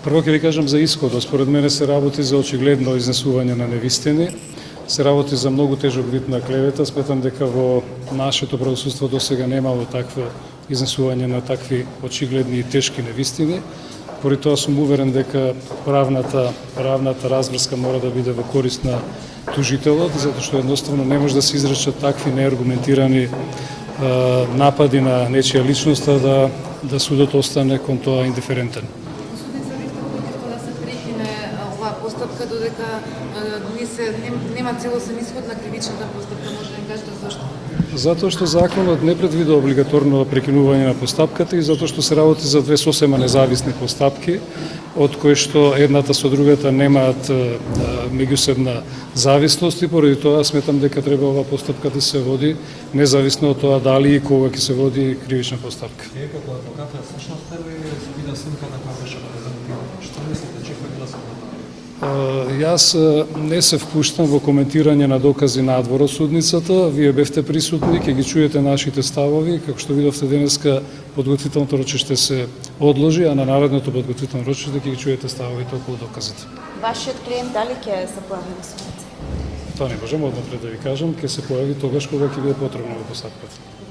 Прво ќе ви кажам за исходот. Според мене се работи за очигледно изнесување на невистини. Се работи за многу тежок вид на клевета. Сметам дека во нашето правосудство досега немало такво изнесување на такви очигледни и тешки невистини. Поради тоа сум уверен дека правната разврска мора да биде во корист на тужителот, затоа што едноставно не може да се изречат такви неаргументирани напади на нечија личност, да судот остане кон тоа индиферентен. Судница Виктор против да се прекине оваа постапка додека нема целосен исход на кривичната постапка, може да ни кажете зашто? Затоа што законот не предвида облигаторно прекинување на постапката и затоа што се работи за две сосема независни постапки, од кои што едната со другата немаат меѓусебна зависност и поради тоа сметам дека треба оваа постапка да се води независно од тоа дали и кога ќе се води кривична постапка. Вие како адвокат всушност ли вида снимка на која беше презентирана? Што мислите, че кој гласува? Јас не се впуштам во коментирање на докази надвор од судницата. Вие бевте присутни, ќе ги чуете нашите ставови. Како што видовте денеска, подготвителното рочиште се одложи, а на наредното подготвително рочиште ќе ги чуете ставовите околу доказите. Вашиот клиент дали ќе се појави на судница? Тоа не можам однапред да ви кажам, ќе се појави тогаш кога ќе биде потребно во постапката.